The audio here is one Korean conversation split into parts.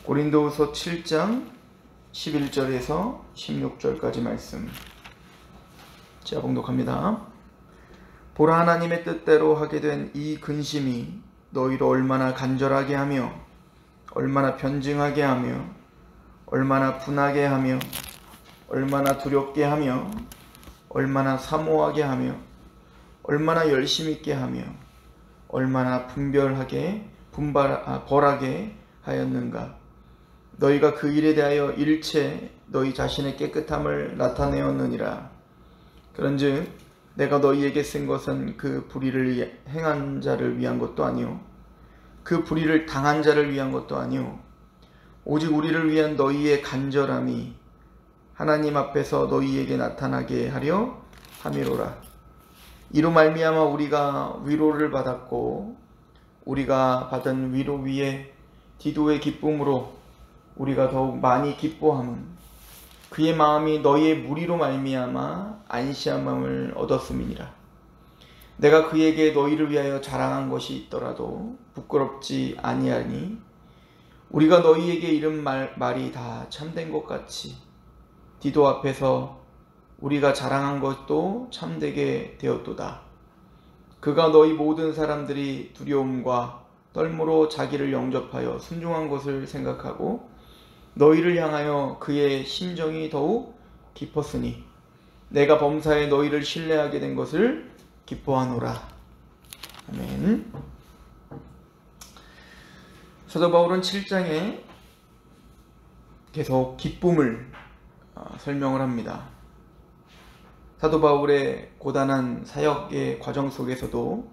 고린도후서 7장 11절에서 16절까지 말씀 제가 봉독합니다. 보라, 하나님의 뜻대로 하게 된 이 근심이 너희를 얼마나 간절하게 하며 얼마나 변증하게 하며 얼마나 분하게 하며 얼마나 두렵게 하며 얼마나 사모하게 하며 얼마나 열심 있게 하며 얼마나 벌하게 하였는가. 너희가 그 일에 대하여 일체 너희 자신의 깨끗함을 나타내었느니라. 그런즉 내가 너희에게 쓴 것은 그 불의를 행한 자를 위한 것도 아니요 그 불의를 당한 자를 위한 것도 아니요 오직 우리를 위한 너희의 간절함이 하나님 앞에서 너희에게 나타나게 하려 함이로라. 이로 말미암아 우리가 위로를 받았고 우리가 받은 위로 위에 디도의 기쁨으로 우리가 더욱 많이 기뻐함은 그의 마음이 너희의 무리로 말미암아 안시함을 얻었음이니라. 내가 그에게 너희를 위하여 자랑한 것이 있더라도 부끄럽지 아니하니 우리가 너희에게 이른 말이 다 참된 것 같이 디도 앞에서 우리가 자랑한 것도 참되게 되었도다. 그가 너희 모든 사람들이 두려움과 떨므로 자기를 영접하여 순종한 것을 생각하고 너희를 향하여 그의 심정이 더욱 깊었으니 내가 범사에 너희를 신뢰하게 된 것을 기뻐하노라. 아멘. 사도 바울은 7장에 계속 기쁨을 설명을 합니다. 사도 바울의 고단한 사역의 과정 속에서도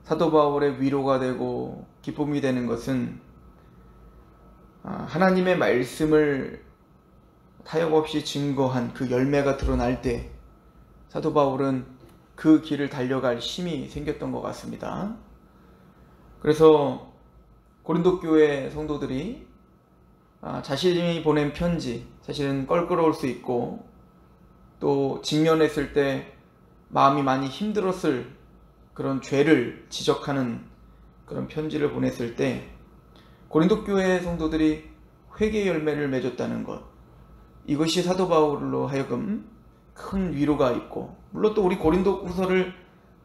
사도 바울의 위로가 되고 기쁨이 되는 것은 하나님의 말씀을 타협 없이 증거한 그 열매가 드러날 때 사도 바울은 그 길을 달려갈 힘이 생겼던 것 같습니다. 그래서 고린도 교회 성도들이 자신이 보낸 편지, 사실은 껄끄러울 수 있고 또 직면했을 때 마음이 많이 힘들었을 그런 죄를 지적하는 그런 편지를 보냈을 때 고린도 교회 성도들이 회개 열매를 맺었다는 것, 이것이 사도 바울로 하여금 큰 위로가 있고, 물론 또 우리 고린도 후서를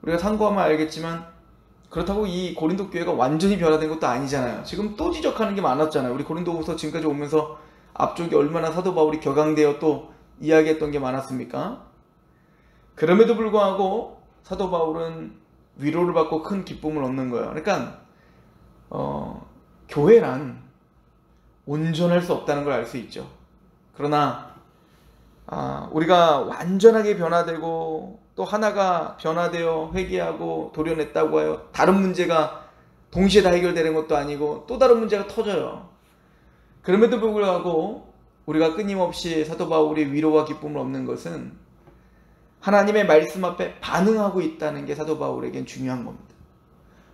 우리가 참고하면 알겠지만 그렇다고 이 고린도 교회가 완전히 변화된 것도 아니잖아요. 지금 또 지적하는 게 많았잖아요. 우리 고린도 후서 지금까지 오면서 앞쪽에 얼마나 사도 바울이 격앙되어 또 이야기했던 게 많았습니까? 그럼에도 불구하고 사도 바울은 위로를 받고 큰 기쁨을 얻는 거예요. 그러니까 교회란 온전할 수 없다는 걸 알 수 있죠. 그러나 우리가 완전하게 변화되고 또 하나가 변화되어 회개하고 도려냈다고 하여 다른 문제가 동시에 다 해결되는 것도 아니고 또 다른 문제가 터져요. 그럼에도 불구하고 우리가 끊임없이 사도 바울이 위로와 기쁨을 얻는 것은 하나님의 말씀 앞에 반응하고 있다는 게 사도 바울에겐 중요한 겁니다.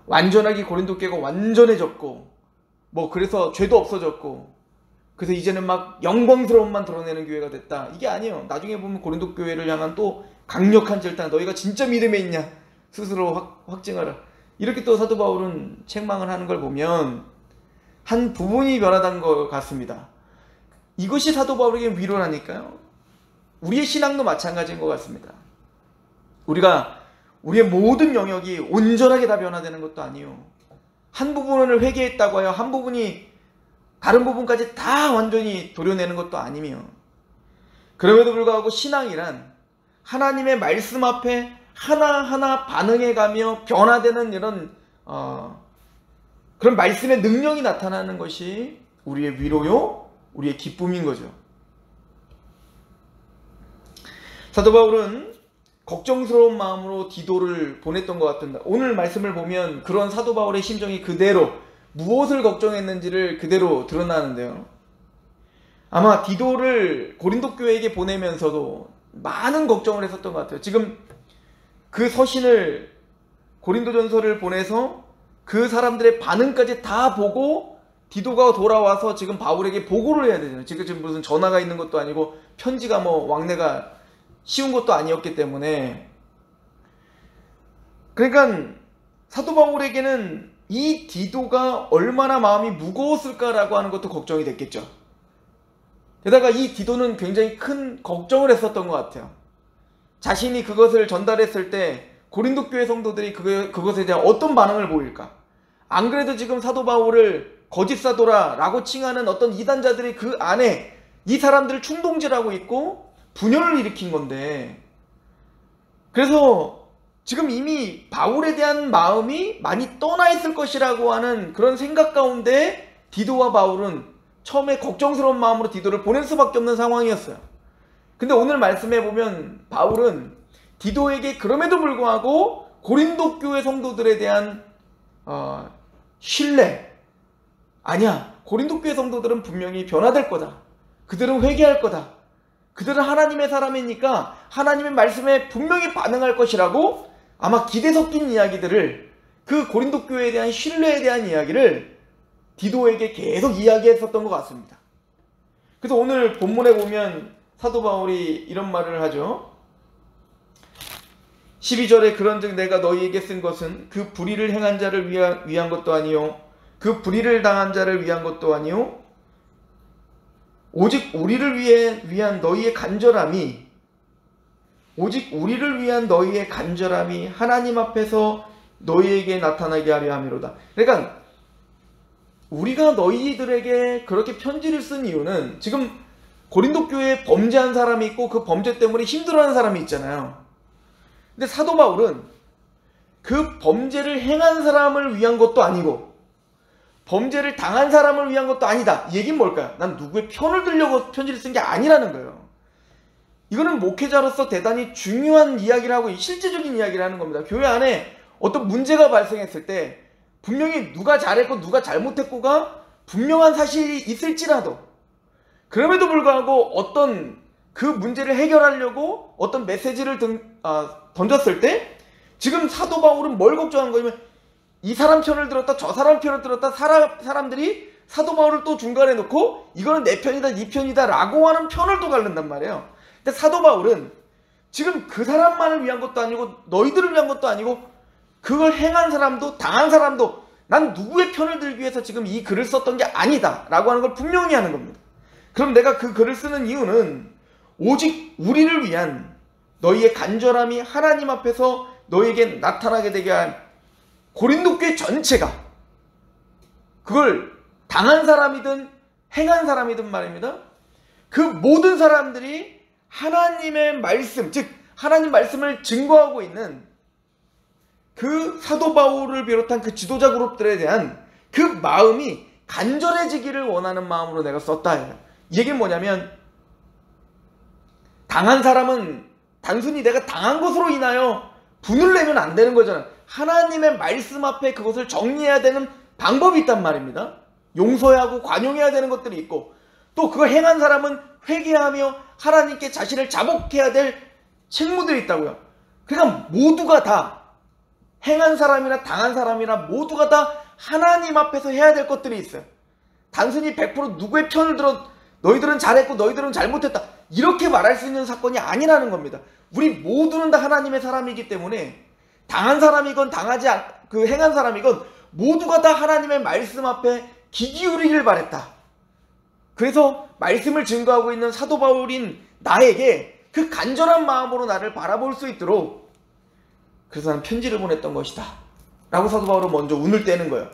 완전하게 고린도 교회가 완전해졌고 그래서 죄도 없어졌고 그래서 이제는 막 영광스러움만 드러내는 교회가 됐다, 이게 아니에요. 나중에 보면 고린도 교회를 향한 또 강력한 절단, 너희가 진짜 믿음에 있냐 스스로 확증하라, 이렇게 또 사도 바울은 책망을 하는 걸 보면 한 부분이 변화된 것 같습니다. 이것이 사도 바울에게 위로라니까요. 우리의 신앙도 마찬가지인 것 같습니다. 우리가 우리의 모든 영역이 온전하게 다 변화되는 것도 아니요, 한 부분을 회개했다고 하여 한 부분이 다른 부분까지 다 완전히 도려내는 것도 아니며, 그럼에도 불구하고 신앙이란 하나님의 말씀 앞에 하나하나 반응해가며 변화되는 이런 그런 말씀의 능력이 나타나는 것이 우리의 위로요, 우리의 기쁨인 거죠. 사도 바울은 걱정스러운 마음으로 디도를 보냈던 것 같습니다. 오늘 말씀을 보면 그런 사도 바울의 심정이 그대로, 무엇을 걱정했는지를 그대로 드러나는데요. 아마 디도를 고린도 교회에게 보내면서도 많은 걱정을 했었던 것 같아요. 지금 그 서신을, 고린도전서를 보내서 그 사람들의 반응까지 다 보고 디도가 돌아와서 지금 바울에게 보고를 해야 되잖아요. 지금 무슨 전화가 있는 것도 아니고 편지가 왕래가 쉬운 것도 아니었기 때문에, 그러니까 사도 바울에게는 이 디도가 얼마나 마음이 무거웠을까라고 하는 것도 걱정이 됐겠죠. 게다가 이 디도는 굉장히 큰 걱정을 했었던 것 같아요. 자신이 그것을 전달했을 때 고린도 교회 성도들이 그것에 대한 어떤 반응을 보일까? 안 그래도 지금 사도 바울을 거짓 사도라라고 칭하는 어떤 이단자들이 그 안에 이 사람들을 충동질하고 있고 분열을 일으킨 건데, 그래서 지금 이미 바울에 대한 마음이 많이 떠나 있을 것이라고 하는 그런 생각 가운데 디도와 바울은 처음에 걱정스러운 마음으로 디도를 보낼 수밖에 없는 상황이었어요. 근데 오늘 말씀해 보면 바울은 디도에게 그럼에도 불구하고 고린도 교회 성도들에 대한 신뢰, 아니야, 고린도 교회 성도들은 분명히 변화될 거다, 그들은 회개할 거다, 그들은 하나님의 사람이니까 하나님의 말씀에 분명히 반응할 것이라고 아마 기대 섞인 이야기들을, 그 고린도 교회에 대한 신뢰에 대한 이야기를 디도에게 계속 이야기했었던 것 같습니다. 그래서 오늘 본문에 보면 사도 바울이 이런 말을 하죠. 12절에 그런즉 내가 너희에게 쓴 것은 그 불의를 행한 자를 위한 것도 아니요 그 불의를 당한 자를 위한 것도 아니요 오직 우리를 위한 너희의 간절함이, 오직 우리를 위한 너희의 간절함이 하나님 앞에서 너희에게 나타나게 하려 함이로다. 그러니까 우리가 너희들에게 그렇게 편지를 쓴 이유는, 지금 고린도 교회에 범죄한 사람이 있고 그 범죄 때문에 힘들어하는 사람이 있잖아요. 근데 사도 바울은 그 범죄를 행한 사람을 위한 것도 아니고 범죄를 당한 사람을 위한 것도 아니다. 이 얘기는 뭘까요? 난 누구의 편을 들려고 편지를 쓴 게 아니라는 거예요. 이거는 목회자로서 대단히 중요한 이야기를 하고 실제적인 이야기를 하는 겁니다. 교회 안에 어떤 문제가 발생했을 때 분명히 누가 잘했고 누가 잘못했고가 분명한 사실이 있을지라도, 그럼에도 불구하고 어떤 그 문제를 해결하려고 어떤 메시지를 던졌을 때 지금 사도 바울은 뭘 걱정한 거냐면, 이 사람 편을 들었다 저 사람 편을 들었다 사람들이 사도 바울을 또 중간에 놓고 이거는 내 편이다 네 편이다 라고 하는 편을 또 가른단 말이에요. 근데 사도 바울은 지금 그 사람만을 위한 것도 아니고 너희들을 위한 것도 아니고 그걸 행한 사람도 당한 사람도 난 누구의 편을 들기 위해서 지금 이 글을 썼던 게 아니다 라고 하는 걸 분명히 하는 겁니다. 그럼 내가 그 글을 쓰는 이유는 오직 우리를 위한 너희의 간절함이 하나님 앞에서 너희에게 나타나게 되게 한 고린도 교회 전체가, 그걸 당한 사람이든 행한 사람이든 말입니다, 그 모든 사람들이 하나님의 말씀, 즉 하나님 말씀을 증거하고 있는 그 사도 바울을 비롯한 그 지도자 그룹들에 대한 그 마음이 간절해지기를 원하는 마음으로 내가 썼다. 이 얘기는 뭐냐면, 당한 사람은 단순히 내가 당한 것으로 인하여 분을 내면 안 되는 거잖아요. 하나님의 말씀 앞에 그것을 정리해야 되는 방법이 있단 말입니다. 용서해야 하고 관용해야 되는 것들이 있고, 또 그걸 행한 사람은 회개하며 하나님께 자신을 자복해야 될 책무들이 있다고요. 그러니까 모두가 다, 행한 사람이나 당한 사람이나 모두가 다 하나님 앞에서 해야 될 것들이 있어요. 단순히 100% 누구의 편을 들어 너희들은 잘했고 너희들은 잘못했다 이렇게 말할 수 있는 사건이 아니라는 겁니다. 우리 모두는 다 하나님의 사람이기 때문에 당한 사람이건 행한 사람이건 모두가 다 하나님의 말씀 앞에 귀 기울이길 바랬다. 그래서 말씀을 증거하고 있는 사도 바울인 나에게 그 간절한 마음으로 나를 바라볼 수 있도록, 그래서 나는 편지를 보냈던 것이다 라고 사도 바울은 먼저 운을 떼는 거예요.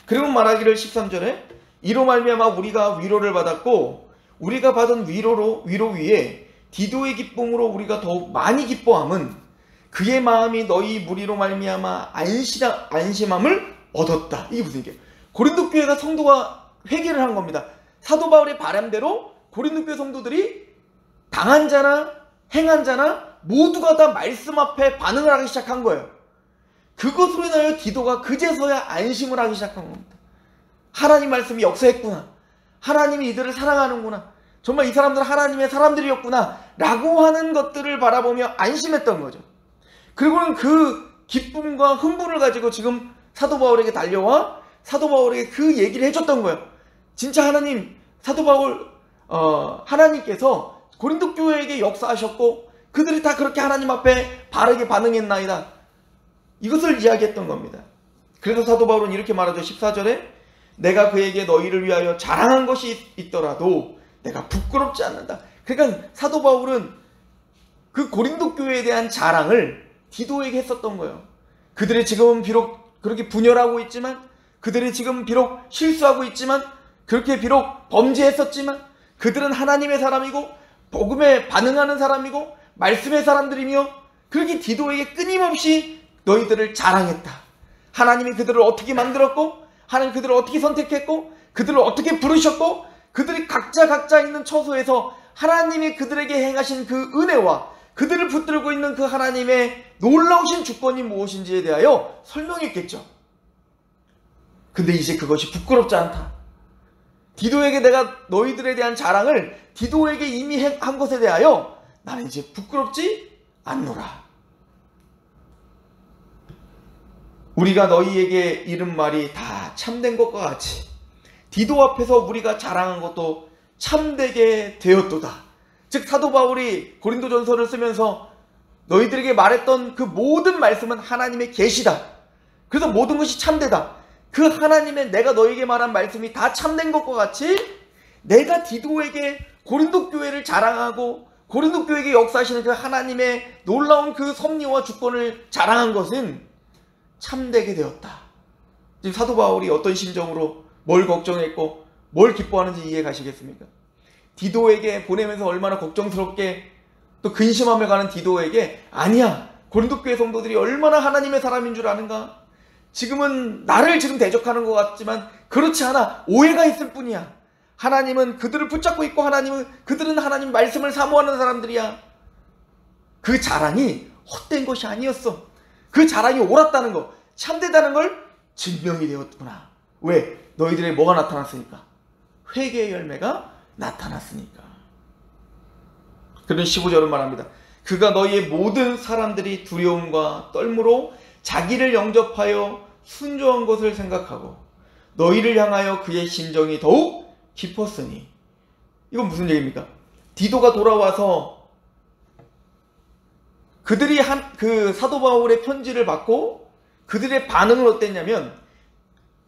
그리고 말하기를 13절에 이로 말미암아 우리가 위로를 받았고 우리가 받은 위로 위에 디도의 기쁨으로 우리가 더욱 많이 기뻐함은 그의 마음이 너희 무리로 말미암아 안심함을 얻었다. 이게 무슨 얘기예요? 고린도 교회가 성도가 회개를 한 겁니다. 사도 바울의 바람대로 고린도 교회 성도들이 당한 자나 행한 자나 모두가 다 말씀 앞에 반응을 하기 시작한 거예요. 그것으로 인하여 디도가 그제서야 안심을 하기 시작한 겁니다. 하나님 말씀이 역사했구나, 하나님이 이들을 사랑하는구나, 정말 이 사람들은 하나님의 사람들이었구나 라고 하는 것들을 바라보며 안심했던 거죠. 그리고는 그 기쁨과 흥분을 가지고 지금 사도 바울에게 달려와 사도 바울에게 그 얘기를 해줬던 거예요. 진짜 하나님, 사도 바울 하나님께서 고린도 교회에게 역사하셨고 그들이 다 그렇게 하나님 앞에 바르게 반응했나이다, 이것을 이야기했던 겁니다. 그래서 사도 바울은 이렇게 말하죠. 14절에 내가 그에게 너희를 위하여 자랑한 것이 있더라도 내가 부끄럽지 않는다. 그러니까 사도 바울은 그 고린도 교회에 대한 자랑을 디도에게 했었던 거예요. 그들이 지금은 비록 그렇게 분열하고 있지만, 그들이 지금 비록 실수하고 있지만, 그렇게 비록 범죄했었지만, 그들은 하나님의 사람이고 복음에 반응하는 사람이고 말씀의 사람들이며, 그렇게 디도에게 끊임없이 너희들을 자랑했다. 하나님이 그들을 어떻게 만들었고, 하나님 그들을 어떻게 선택했고, 그들을 어떻게 부르셨고, 그들이 각자 있는 처소에서 하나님이 그들에게 행하신 그 은혜와 그들을 붙들고 있는 그 하나님의 놀라우신 주권이 무엇인지에 대하여 설명했겠죠. 근데 이제 그것이 부끄럽지 않다. 디도에게 내가 너희들에 대한 자랑을 디도에게 이미 한 것에 대하여 나는 이제 부끄럽지 않노라. 우리가 너희에게 이른 말이 다 참된 것과 같이 디도 앞에서 우리가 자랑한 것도 참되게 되었도다. 즉 사도 바울이 고린도전서를 쓰면서 너희들에게 말했던 그 모든 말씀은 하나님의 계시다. 그래서 모든 것이 참되다. 그 하나님의 내가 너에게 말한 말씀이 다 참된 것과 같이 내가 디도에게 고린도 교회를 자랑하고 고린도 교회에게 역사하시는 그 하나님의 놀라운 그 섭리와 주권을 자랑한 것은 참되게 되었다. 지금 사도 바울이 어떤 심정으로 뭘 걱정했고 뭘 기뻐하는지 이해 가시겠습니까? 디도에게 보내면서 얼마나 걱정스럽게 또 근심하며 가는 디도에게 아니야, 고린도 교회 성도들이 얼마나 하나님의 사람인 줄 아는가? 지금은 나를 지금 대적하는 것 같지만 그렇지 않아. 오해가 있을 뿐이야. 하나님은 그들을 붙잡고 있고 그들은 하나님 말씀을 사모하는 사람들이야. 그 자랑이 헛된 것이 아니었어. 그 자랑이 옳았다는 거, 참되다는 걸 증명이 되었구나. 왜? 너희들의 뭐가 나타났으니까. 회개의 열매가 나타났으니까. 그런 15절은 말합니다. 그가 너희의 모든 사람들이 두려움과 떨므로 자기를 영접하여 순종한 것을 생각하고 너희를 향하여 그의 심정이 더욱 깊었으니. 이건 무슨 얘기입니까? 디도가 돌아와서 그들이 그 사도 바울의 편지를 받고 그들의 반응은 어땠냐면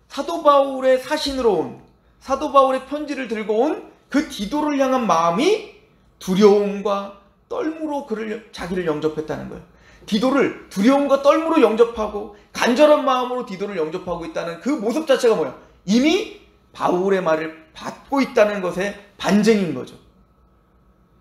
사도 바울의 사신으로 온, 사도 바울의 편지를 들고 온 그 디도를 향한 마음이 두려움과 떨므로 자기를 영접했다는 거예요. 디도를 두려움과 떨므로 영접하고 간절한 마음으로 디도를 영접하고 있다는 그 모습 자체가 뭐야? 이미 바울의 말을 받고 있다는 것의 반증인 거죠.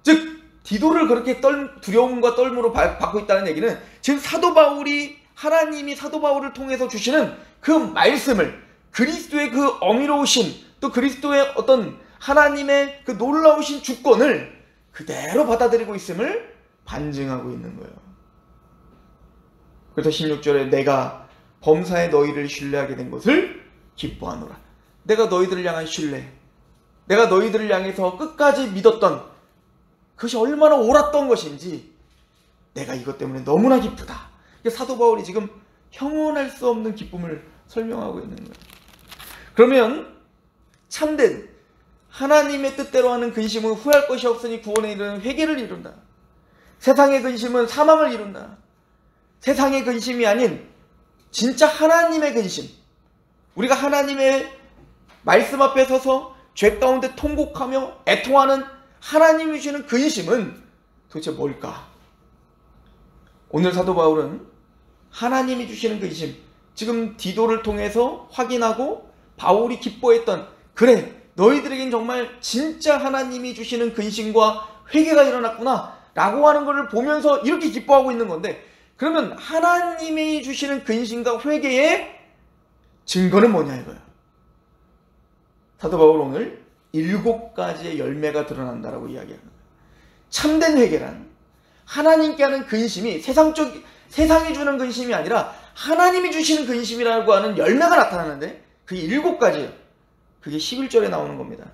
즉 디도를 그렇게 두려움과 떨므로 받고 있다는 얘기는 지금 사도 바울이 하나님이 사도 바울을 통해서 주시는 그 말씀을, 그리스도의 그 어미로우신, 또 그리스도의 어떤 하나님의 그 놀라우신 주권을 그대로 받아들이고 있음을 반증하고 있는 거예요. 그래서 16절에 내가 범사에 너희를 신뢰하게 된 것을 기뻐하노라. 내가 너희들을 향한 신뢰, 내가 너희들을 향해서 끝까지 믿었던 그것이 얼마나 옳았던 것인지 내가 이것 때문에 너무나 기쁘다. 사도 바울이 지금 형언할 수 없는 기쁨을 설명하고 있는 거예요. 그러면 참된 하나님의 뜻대로 하는 근심은 후회할 것이 없으니 구원에 이르는 회개를 이룬다. 세상의 근심은 사망을 이룬다. 세상의 근심이 아닌 진짜 하나님의 근심, 우리가 하나님의 말씀 앞에 서서 죄 가운데 통곡하며 애통하는 하나님이 주시는 근심은 도대체 뭘까? 오늘 사도 바울은 하나님이 주시는 근심, 지금 디도를 통해서 확인하고 바울이 기뻐했던, 그래 너희들에겐 정말 진짜 하나님이 주시는 근심과 회개가 일어났구나 라고 하는 것을 보면서 이렇게 기뻐하고 있는 건데, 그러면 하나님이 주시는 근심과 회개의 증거는 뭐냐 이거야. 사도 바울 오늘 7가지의 열매가 드러난다라고 이야기하는 거예요. 참된 회개란 하나님께 하는 근심이 세상이 주는 근심이 아니라 하나님이 주시는 근심이라고 하는 열매가 나타나는데 그게 7가지예요. 그게 11절에 나오는 겁니다.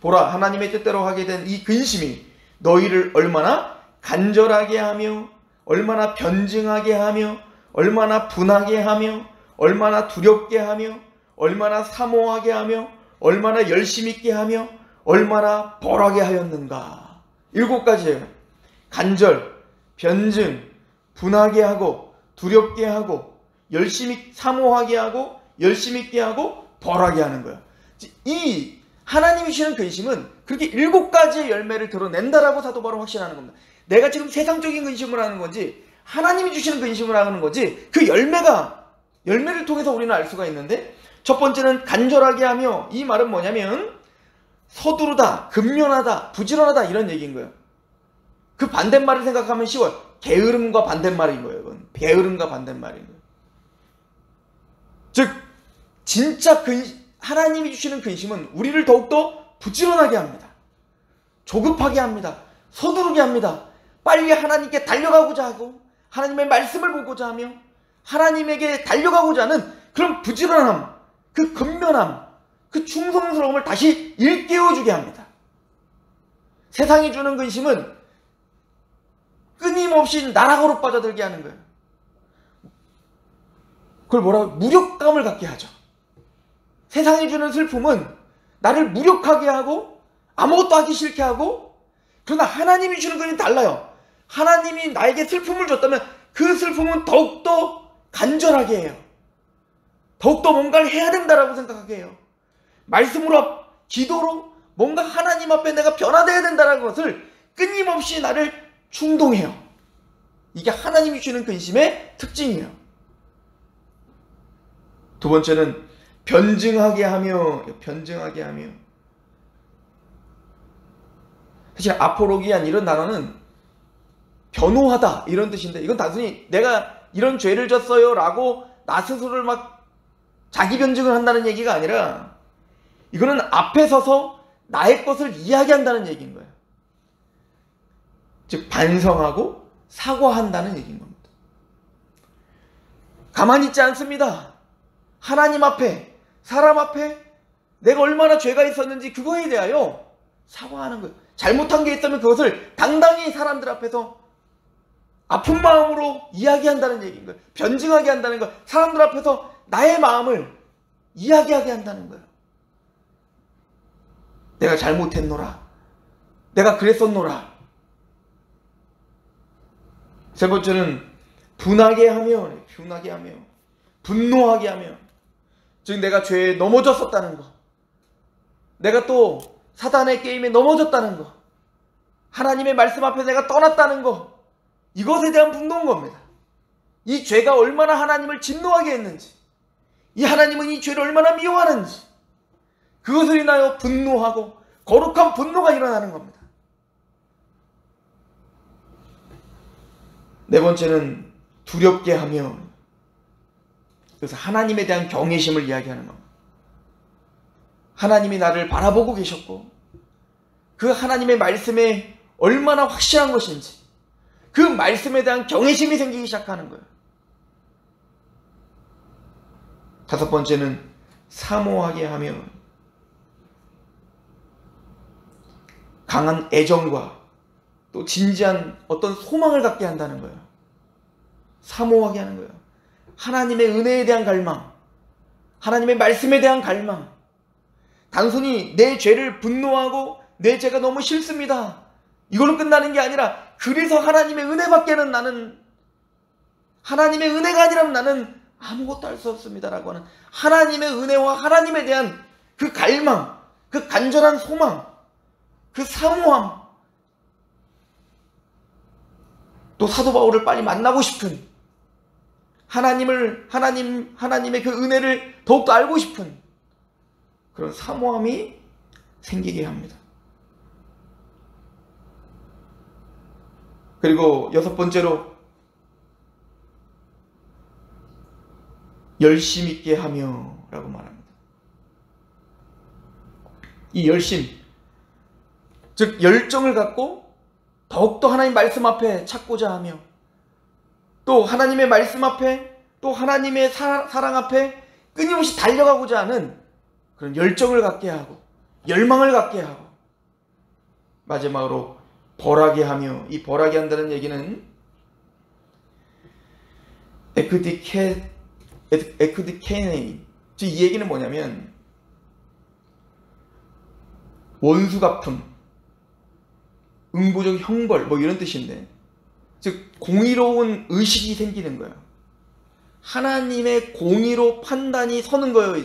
보라, 하나님의 뜻대로 하게 된 이 근심이 너희를 얼마나 간절하게 하며 얼마나 변증하게 하며 얼마나 분하게 하며 얼마나 두렵게 하며 얼마나 사모하게 하며 얼마나 열심 있게 하며 얼마나 벌하게 하였는가. 7가지예요. 간절, 변증, 분하게 하고 두렵게 하고 열심히 사모하게 하고 열심히 있게 하고 벌하게 하는 거예요. 이 하나님이 주시는 근심은 그렇게 7가지의 열매를 드러낸다라고 사도 바울은 확신하는 겁니다. 내가 지금 세상적인 근심을 하는 건지 하나님이 주시는 근심을 하는 건지 그 열매를 통해서 우리는 알 수가 있는데, 첫 번째는 간절하게 하며, 이 말은 뭐냐면 서두르다, 급면하다, 부지런하다 이런 얘기인 거예요. 그 반대말을 생각하면 쉬워요. 게으름과 반대말인 거예요. 이건 게으름과 반대말인 거예요. 즉 진짜 하나님이 주시는 근심은 우리를 더욱더 부지런하게 합니다. 조급하게 합니다. 서두르게 합니다. 빨리 하나님께 달려가고자 하고 하나님의 말씀을 보고자 하며 하나님에게 달려가고자 하는 그런 부지런함, 그 근면함, 그 충성스러움을 다시 일깨워주게 합니다. 세상이 주는 근심은 끊임없이 나락으로 빠져들게 하는 거예요. 그걸 뭐라고? 무력감을 갖게 하죠. 세상이 주는 슬픔은 나를 무력하게 하고 아무것도 하기 싫게 하고, 그러나 하나님이 주는 건 달라요. 하나님이 나에게 슬픔을 줬다면 그 슬픔은 더욱더 간절하게 해요. 더욱더 뭔가를 해야 된다라고 생각하게 해요. 말씀으로, 기도로 뭔가 하나님 앞에 내가 변화되어야 된다는 것을 끊임없이 나를 충동해요. 이게 하나님이 주시는 근심의 특징이에요. 두 번째는 변증하게 하며. 사실 아포로기안 이런 단어는 변호하다 이런 뜻인데, 이건 단순히 내가 이런 죄를 졌어요 라고 나 스스로를 막 자기 변증을 한다는 얘기가 아니라, 이거는 앞에 서서 나의 것을 이야기한다는 얘기인 거예요. 즉 반성하고 사과한다는 얘기인 겁니다. 가만히 있지 않습니다. 하나님 앞에, 사람 앞에 내가 얼마나 죄가 있었는지 그거에 대하여 사과하는 거예요. 잘못한 게 있다면 그것을 당당히 사람들 앞에서 아픈 마음으로 이야기한다는 얘기인 거예요. 변증하게 한다는 거예요. 사람들 앞에서 나의 마음을 이야기하게 한다는 거예요. 내가 잘못했노라. 내가 그랬었노라. 세 번째는 분하게 하며, 분노하게 하며. 즉 내가 죄에 넘어졌었다는 거, 내가 또 사단의 게임에 넘어졌다는 거, 하나님의 말씀 앞에 내가 떠났다는 거, 이것에 대한 분노인 겁니다. 이 죄가 얼마나 하나님을 진노하게 했는지, 이 하나님은 이 죄를 얼마나 미워하는지, 그것을 인하여 분노하고 거룩한 분노가 일어나는 겁니다. 네 번째는 두렵게 하며, 그래서 하나님에 대한 경외심을 이야기하는 겁니다. 하나님이 나를 바라보고 계셨고 그 하나님의 말씀에 얼마나 확실한 것인지, 그 말씀에 대한 경외심이 생기기 시작하는 거예요. 다섯 번째는 사모하게 하며, 강한 애정과 또 진지한 어떤 소망을 갖게 한다는 거예요. 사모하게 하는 거예요. 하나님의 은혜에 대한 갈망, 하나님의 말씀에 대한 갈망, 단순히 내 죄를 분노하고 내 죄가 너무 싫습니다, 이걸로 끝나는 게 아니라, 그래서 하나님의 은혜밖에는 나는, 하나님의 은혜가 아니라면 나는 아무것도 할 수 없습니다라고 하는 하나님의 은혜와 하나님에 대한 그 갈망, 그 간절한 소망, 그 사모함, 또 사도 바울을 빨리 만나고 싶은, 하나님의 그 은혜를 더욱더 알고 싶은 그런 사모함이 생기게 합니다. 그리고 여섯 번째로 열심 있게 하며 라고 말합니다. 이 열심, 즉 열정을 갖고 더욱더 하나님 말씀 앞에 찾고자 하며, 또 하나님의 말씀 앞에, 또 하나님의 사랑 앞에 끊임없이 달려가고자 하는 그런 열정을 갖게 하고 열망을 갖게 하고, 마지막으로 벌하게 하며. 이 벌하게 한다는 얘기는 에크디케네인, 즉 이 얘기는 뭐냐면 원수 갚음, 응보적 형벌 뭐 이런 뜻인데, 즉 공의로운 의식이 생기는 거예요. 하나님의 공의로 판단이 서는 거예요.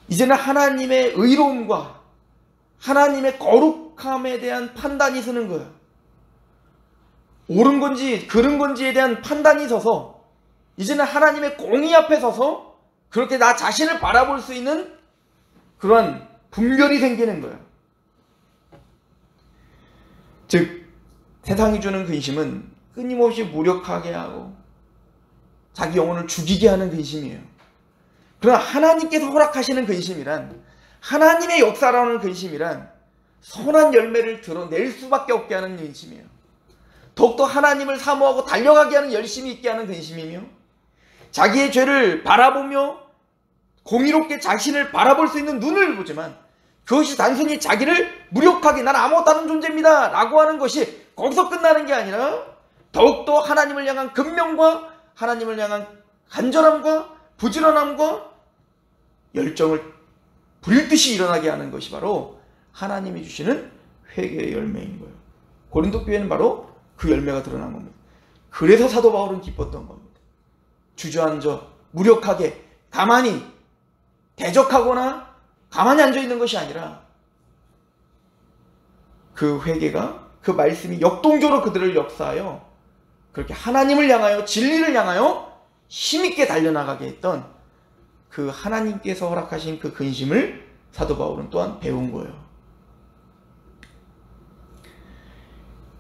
이제는 하나님의 의로움과 하나님의 거룩함에 대한 판단이 서는 거예요. 옳은 건지 그른 건지에 대한 판단이 서서 이제는 하나님의 공의 앞에 서서 그렇게 나 자신을 바라볼 수 있는 그러한 분별이 생기는 거예요. 즉 세상이 주는 근심은 끊임없이 무력하게 하고 자기 영혼을 죽이게 하는 근심이에요. 그러나 하나님께서 허락하시는 근심이란, 하나님의 역사라는 근심이란 선한 열매를 드러낼 수밖에 없게 하는 근심이에요. 더욱더 하나님을 사모하고 달려가게 하는 열심이 있게 하는 근심이며, 자기의 죄를 바라보며 공의롭게 자신을 바라볼 수 있는 눈을 보지만 그것이 단순히 자기를 무력하게 난 아무것도 아닌 존재입니다 라고 하는 것이 거기서 끝나는 게 아니라 더욱더 하나님을 향한 근명과 하나님을 향한 간절함과 부지런함과 열정을 불듯이 일어나게 하는 것이 바로 하나님이 주시는 회개의 열매인 거예요. 고린도 교회는 바로 그 열매가 드러난 겁니다. 그래서 사도 바울은 기뻤던 겁니다. 주저앉아 무력하게 가만히 대적하거나 가만히 앉아있는 것이 아니라 그 회개가, 그 말씀이 역동적으로 그들을 역사하여 그렇게 하나님을 향하여 진리를 향하여 힘있게 달려나가게 했던 그 하나님께서 허락하신 그 근심을 사도 바울은 또한 배운 거예요.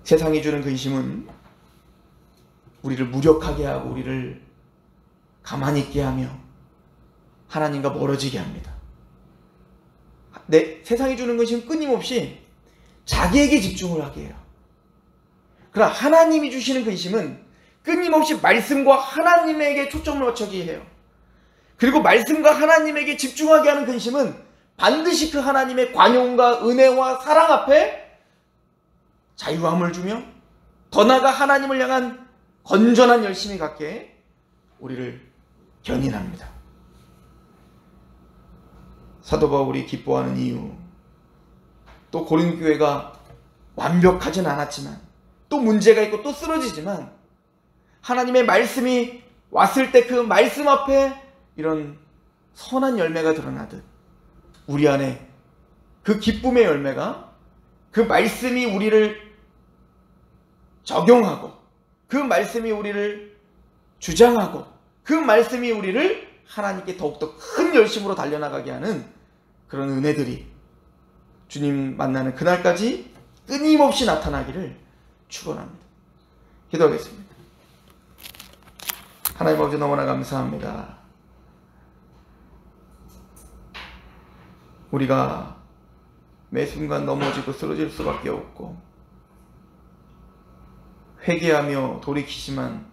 세상이 주는 근심은 우리를 무력하게 하고 우리를 가만히 있게 하며 하나님과 멀어지게 합니다. 세상이 주는 근심은 끊임없이 자기에게 집중을 하게 해요. 그러나 하나님이 주시는 근심은 끊임없이 말씀과 하나님에게 초점을 맞추게 해요. 그리고 말씀과 하나님에게 집중하게 하는 근심은 반드시 그 하나님의 관용과 은혜와 사랑 앞에 자유함을 주며 더 나아가 하나님을 향한 건전한 열심이 갖게 우리를 견인합니다. 사도 바울이 기뻐하는 이유, 또 고린도 교회가 완벽하진 않았지만 또 문제가 있고 또 쓰러지지만 하나님의 말씀이 왔을 때 그 말씀 앞에 이런 선한 열매가 드러나듯 우리 안에 그 기쁨의 열매가, 그 말씀이 우리를 적용하고 그 말씀이 우리를 주장하고 그 말씀이 우리를 하나님께 더욱더 큰 열심으로 달려나가게 하는 그런 은혜들이 주님 만나는 그날까지 끊임없이 나타나기를 축원합니다. 기도하겠습니다. 하나님 아버지, 너무나 감사합니다. 우리가 매 순간 넘어지고 쓰러질 수밖에 없고 회개하며 돌이키지만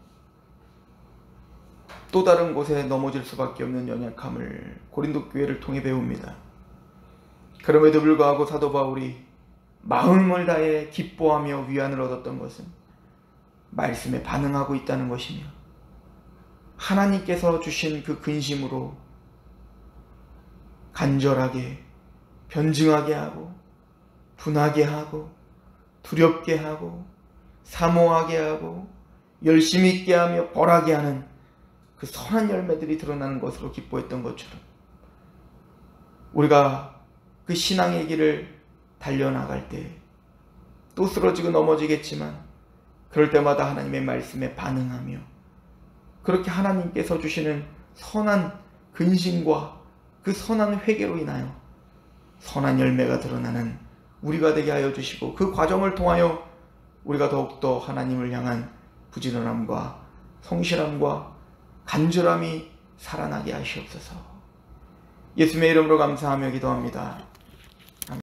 또 다른 곳에 넘어질 수밖에 없는 연약함을 고린도 교회를 통해 배웁니다. 그럼에도 불구하고 사도 바울이 마음을 다해 기뻐하며 위안을 얻었던 것은 말씀에 반응하고 있다는 것이며 하나님께서 주신 그 근심으로 간절하게 변증하게 하고 분하게 하고 두렵게 하고 사모하게 하고 열심히 있게 하며 벌하게 하는 그 선한 열매들이 드러나는 것으로 기뻐했던 것처럼 우리가 그 신앙의 길을 달려나갈 때 또 쓰러지고 넘어지겠지만 그럴 때마다 하나님의 말씀에 반응하며 그렇게 하나님께서 주시는 선한 근심과 그 선한 회개로 인하여 선한 열매가 드러나는 우리가 되게 하여 주시고 그 과정을 통하여 우리가 더욱더 하나님을 향한 부지런함과 성실함과 간절함이 살아나게 하시옵소서. 예수님의 이름으로 감사하며 기도합니다.